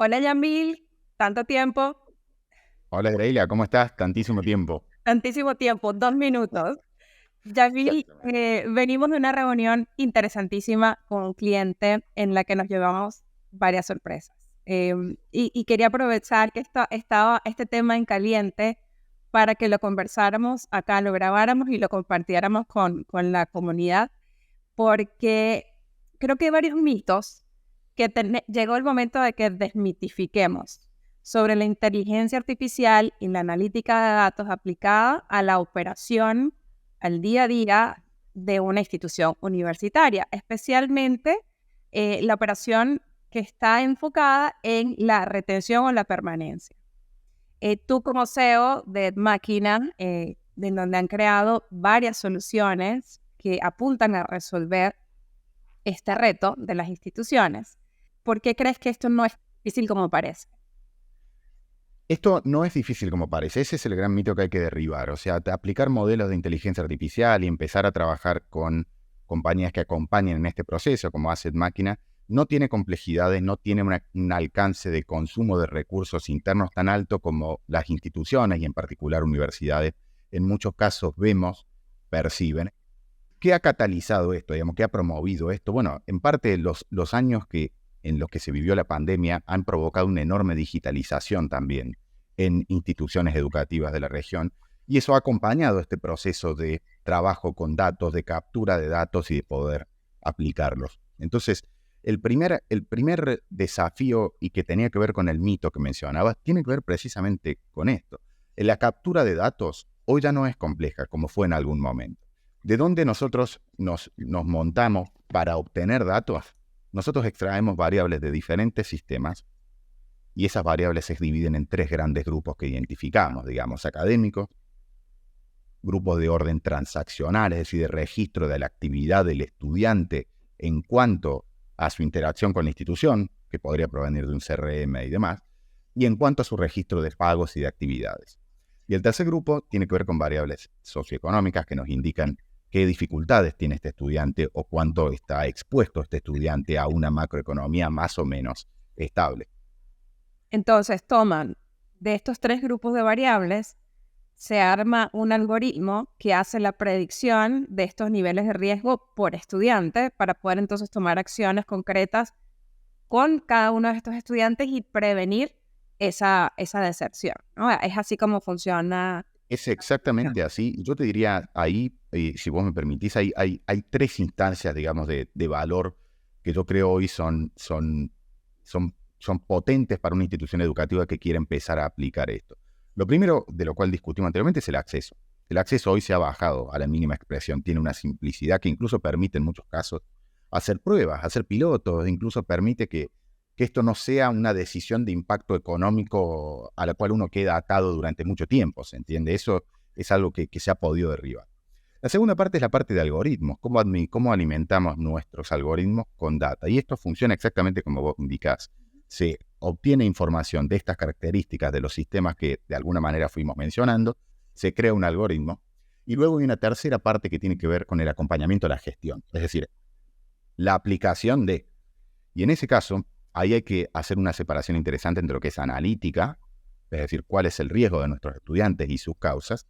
Hola Yamil, tanto tiempo, Hola Greila, ¿cómo estás? Tantísimo tiempo. tantísimo tiempo, 2 minutos. Yamil, Exactamente. venimos de una reunión interesantísima con un cliente en la que nos llevamos varias sorpresas. Y quería aprovechar que estaba este tema en caliente para que lo conversáramos acá, lo grabáramos y lo compartiéramos con la comunidad, porque creo que hay varios mitos que llegó el momento de que desmitifiquemos sobre la inteligencia artificial y la analítica de datos aplicada a la operación, al día a día de una institución universitaria, especialmente la operación que está enfocada en la retención o la permanencia. Tú como CEO de Máquina, de donde han creado varias soluciones que apuntan a resolver este reto de las instituciones. ¿Por qué crees que esto no es difícil como parece? Esto no es difícil como parece, ese es el gran mito que hay que derribar. O sea, aplicar modelos de inteligencia artificial y empezar a trabajar con compañías que acompañen en este proceso, como Asset Máquina, no tiene complejidades, no tiene un alcance de consumo de recursos internos tan alto como las instituciones y en particular universidades. En muchos casos vemos, perciben. ¿Qué ha catalizado esto, digamos? ¿Qué ha promovido esto? Bueno, en parte los años en los que se vivió la pandemia han provocado una enorme digitalización también en instituciones educativas de la región y eso ha acompañado este proceso de trabajo con datos, de captura de datos y de poder aplicarlos. Entonces, el primer desafío y que tenía que ver con el mito que mencionabas, tiene que ver precisamente con esto. La captura de datos hoy ya no es compleja como fue en algún momento. ¿De dónde nosotros nos montamos para obtener datos? Nosotros extraemos variables de diferentes sistemas y esas variables se dividen en tres grandes grupos que identificamos, digamos, académicos, grupos de orden transaccional, es decir, de registro de la actividad del estudiante en cuanto a su interacción con la institución, que podría provenir de un CRM y demás, y en cuanto a su registro de pagos y de actividades. Y el tercer grupo tiene que ver con variables socioeconómicas que nos indican qué dificultades tiene este estudiante o cuánto está expuesto este estudiante a una macroeconomía más o menos estable. Entonces toman de estos tres grupos de variables, se arma un algoritmo que hace la predicción de estos niveles de riesgo por estudiante para poder entonces tomar acciones concretas con cada uno de estos estudiantes y prevenir esa deserción, ¿no? Es así como funciona. Es exactamente así. Yo te diría ahí, si vos me permitís, hay tres instancias, digamos, de valor que yo creo hoy son potentes para una institución educativa que quiere empezar a aplicar esto. Lo primero, de lo cual discutimos anteriormente, es el acceso. El acceso hoy se ha bajado a la mínima expresión, tiene una simplicidad que incluso permite en muchos casos hacer pruebas, hacer pilotos, incluso permite que esto no sea una decisión de impacto económico a la cual uno queda atado durante mucho tiempo, ¿se entiende? Eso es algo que se ha podido derribar. La segunda parte es la parte de algoritmos, cómo alimentamos nuestros algoritmos con data. Y esto funciona exactamente como vos indicás. Se obtiene información de estas características de los sistemas que de alguna manera fuimos mencionando, se crea un algoritmo y luego hay una tercera parte que tiene que ver con el acompañamiento a la gestión, es decir, la aplicación de. Y en ese caso, ahí hay que hacer una separación interesante entre lo que es analítica, es decir, cuál es el riesgo de nuestros estudiantes y sus causas,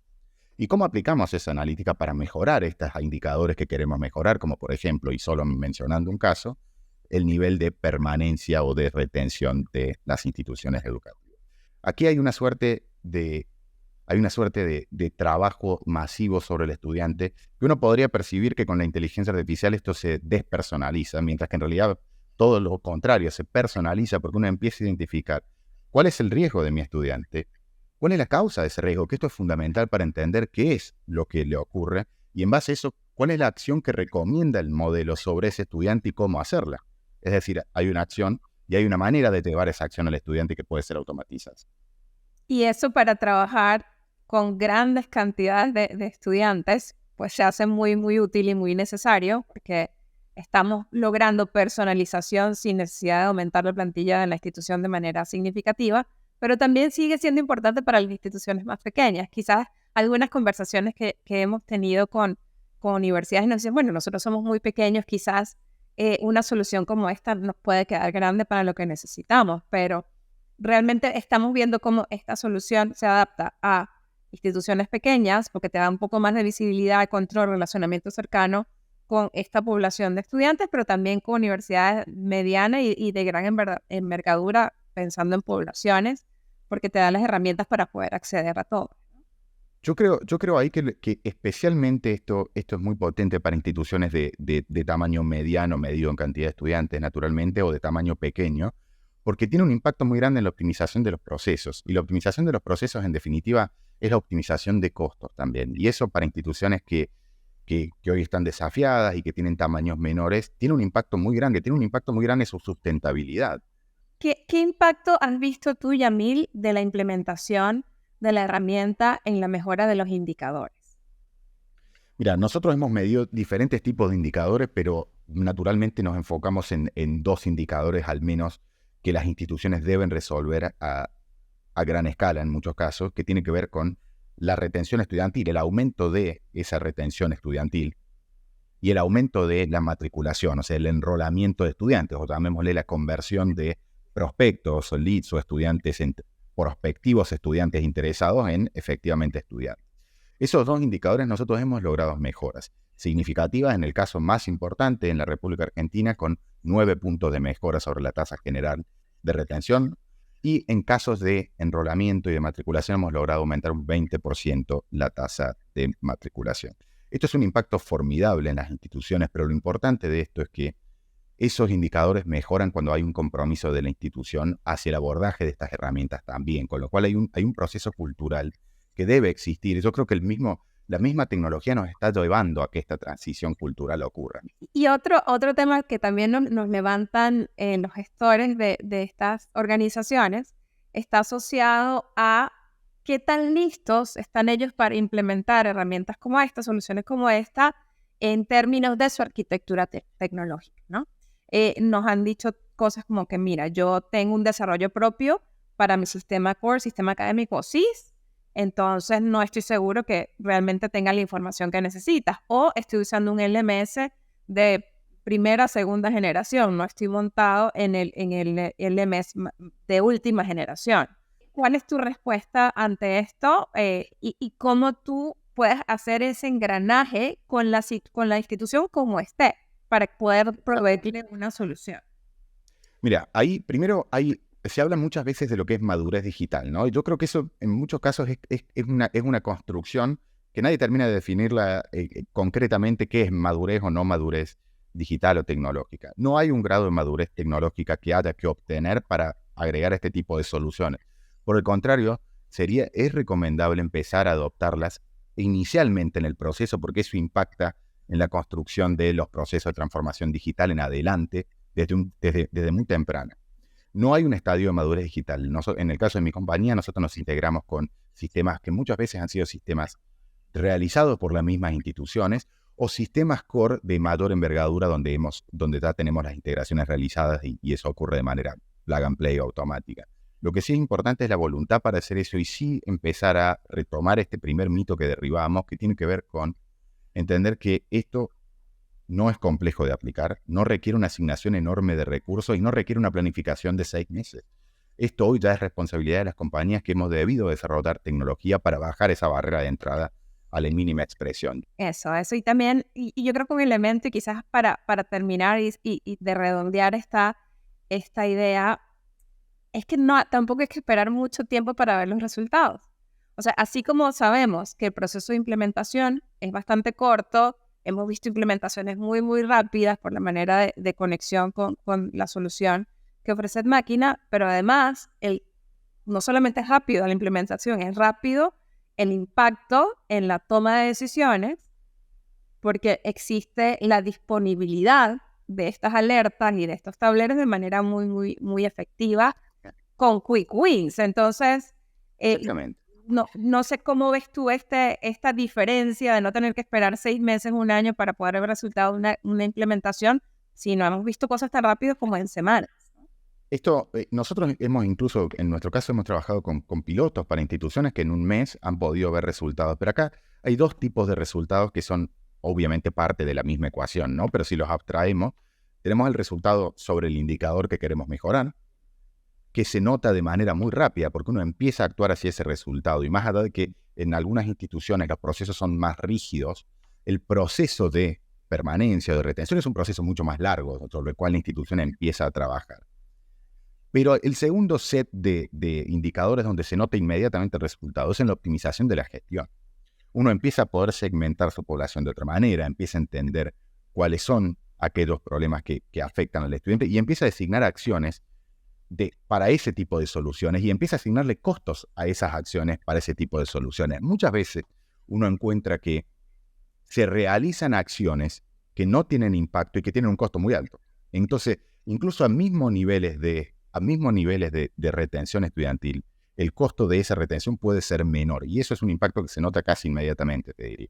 y cómo aplicamos esa analítica para mejorar estos indicadores que queremos mejorar, como por ejemplo, y solo mencionando un caso, el nivel de permanencia o de retención de las instituciones educativas. Aquí hay una suerte de trabajo masivo sobre el estudiante, que uno podría percibir que con la inteligencia artificial esto se despersonaliza, mientras que en realidad todo lo contrario, se personaliza porque uno empieza a identificar cuál es el riesgo de mi estudiante, cuál es la causa de ese riesgo, que esto es fundamental para entender qué es lo que le ocurre y en base a eso, cuál es la acción que recomienda el modelo sobre ese estudiante y cómo hacerla. Es decir, hay una acción y hay una manera de llevar esa acción al estudiante que puede ser automatizada. Y eso para trabajar con grandes cantidades de estudiantes, pues se hace muy, muy útil y muy necesario porque estamos logrando personalización sin necesidad de aumentar la plantilla de la institución de manera significativa, pero también sigue siendo importante para las instituciones más pequeñas. Quizás algunas conversaciones que hemos tenido con universidades nos dicen, bueno, nosotros somos muy pequeños, quizás una solución como esta nos puede quedar grande para lo que necesitamos, pero realmente estamos viendo cómo esta solución se adapta a instituciones pequeñas, porque te da un poco más de visibilidad, control, relacionamiento cercano con esta población de estudiantes, pero también con universidades medianas y de gran envergadura, pensando en poblaciones, porque te da las herramientas para poder acceder a todo. Yo creo ahí que especialmente esto es muy potente para instituciones de tamaño mediano, medido en cantidad de estudiantes, naturalmente, o de tamaño pequeño, porque tiene un impacto muy grande en la optimización de los procesos. Y la optimización de los procesos, en definitiva, es la optimización de costos también. Y eso para instituciones que hoy están desafiadas y que tienen tamaños menores, tiene un impacto muy grande. Tiene un impacto muy grande en su sustentabilidad. ¿Qué impacto has visto tú, Yamil, de la implementación de la herramienta en la mejora de los indicadores? Mira, nosotros hemos medido diferentes tipos de indicadores, pero naturalmente nos enfocamos en 2 indicadores al menos que las instituciones deben resolver a gran escala en muchos casos, que tiene que ver con la retención estudiantil, el aumento de esa retención estudiantil y el aumento de la matriculación, o sea, el enrolamiento de estudiantes, o llamémosle la conversión de prospectos o leads o estudiantes, prospectivos estudiantes interesados en efectivamente estudiar. Esos 2 indicadores nosotros hemos logrado mejoras significativas en el caso más importante en la República Argentina, con 9 puntos de mejora sobre la tasa general de retención, y en casos de enrolamiento y de matriculación hemos logrado aumentar un 20% la tasa de matriculación. Esto es un impacto formidable en las instituciones, pero lo importante de esto es que esos indicadores mejoran cuando hay un compromiso de la institución hacia el abordaje de estas herramientas también, con lo cual hay un proceso cultural que debe existir. Yo creo que la misma tecnología nos está llevando a que esta transición cultural ocurra. Y otro tema que también nos levantan los gestores de estas organizaciones está asociado a qué tan listos están ellos para implementar herramientas como esta, soluciones como esta, en términos de su arquitectura tecnológica, ¿no? Nos han dicho cosas como que, mira, yo tengo un desarrollo propio para mi sistema core, sistema académico SIS, entonces no estoy seguro que realmente tenga la información que necesitas. O estoy usando un LMS de primera, segunda generación, no estoy montado en el LMS de última generación. ¿Cuál es tu respuesta ante esto y cómo tú puedes hacer ese engranaje con la institución como esté para poder proveerle una solución? Mira, ahí primero se habla muchas veces de lo que es madurez digital, ¿no? Y yo creo que eso en muchos casos es una construcción que nadie termina de definirla concretamente qué es madurez o no madurez digital o tecnológica. No hay un grado de madurez tecnológica que haya que obtener para agregar este tipo de soluciones. Por el contrario, es recomendable empezar a adoptarlas inicialmente en el proceso, porque eso impacta en la construcción de los procesos de transformación digital en adelante, desde muy temprana. No hay un estadio de madurez digital. En el caso de mi compañía, nosotros nos integramos con sistemas que muchas veces han sido sistemas realizados por las mismas instituciones o sistemas core de mayor envergadura donde ya tenemos las integraciones realizadas y eso ocurre de manera plug and play automática. Lo que sí es importante es la voluntad para hacer eso y sí empezar a retomar este primer mito que derribamos, que tiene que ver con entender que esto no es complejo de aplicar, no requiere una asignación enorme de recursos y no requiere una planificación de 6 meses. Esto hoy ya es responsabilidad de las compañías que hemos debido desarrollar tecnología para bajar esa barrera de entrada a la mínima expresión. Eso. Y también, y yo creo que un elemento, y quizás para terminar y de redondear esta idea, es que tampoco hay que esperar mucho tiempo para ver los resultados. O sea, así como sabemos que el proceso de implementación es bastante corto, hemos visto implementaciones muy, muy rápidas por la manera de conexión con la solución que ofrece máquina, pero además, no solamente es rápido la implementación, es rápido el impacto en la toma de decisiones, porque existe la disponibilidad de estas alertas y de estos tableros de manera muy, muy, muy efectiva con quick wins. Entonces, no sé cómo ves tú esta diferencia de no tener que esperar 6 meses, 1 año para poder ver resultado de una implementación, si no hemos visto cosas tan rápidas como en semanas. Esto, nosotros incluso, en nuestro caso, hemos trabajado con pilotos para instituciones que en un mes han podido ver resultados. Pero acá hay 2 tipos de resultados que son obviamente parte de la misma ecuación, ¿no? Pero si los abstraemos, tenemos el resultado sobre el indicador que queremos mejorar que se nota de manera muy rápida, porque uno empieza a actuar hacia ese resultado. Y más allá de que en algunas instituciones los procesos son más rígidos, el proceso de permanencia o de retención es un proceso mucho más largo, sobre el cual la institución empieza a trabajar. Pero el segundo set de indicadores donde se nota inmediatamente el resultado es en la optimización de la gestión. Uno empieza a poder segmentar su población de otra manera, empieza a entender cuáles son aquellos problemas que afectan al estudiante y empieza a designar acciones para ese tipo de soluciones y empieza a asignarle costos a esas acciones para ese tipo de soluciones. Muchas veces uno encuentra que se realizan acciones que no tienen impacto y que tienen un costo muy alto. Entonces, incluso a mismos niveles de retención estudiantil, el costo de esa retención puede ser menor. Y eso es un impacto que se nota casi inmediatamente, te diría.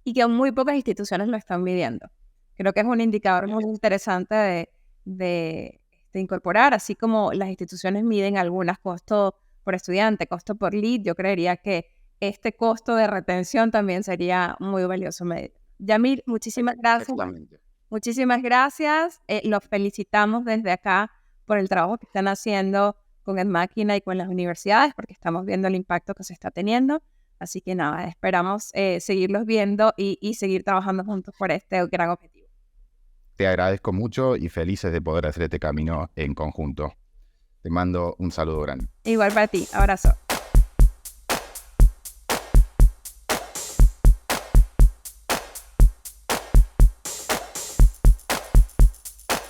Y que muy pocas instituciones lo están midiendo. Creo que es un indicador muy interesante de incorporar, así como las instituciones miden algunas costos por estudiante, costo por lead. Yo creería que este costo de retención también sería muy valioso medir. Yamil, muchísimas gracias. Muchísimas gracias. Los felicitamos desde acá por el trabajo que están haciendo con EdMáquina y con las universidades, porque estamos viendo el impacto que se está teniendo. Así que nada, esperamos seguirlos viendo y seguir trabajando juntos por este gran objetivo. Te agradezco mucho y felices de poder hacer este camino en conjunto. Te mando un saludo grande. Igual para ti. Abrazo.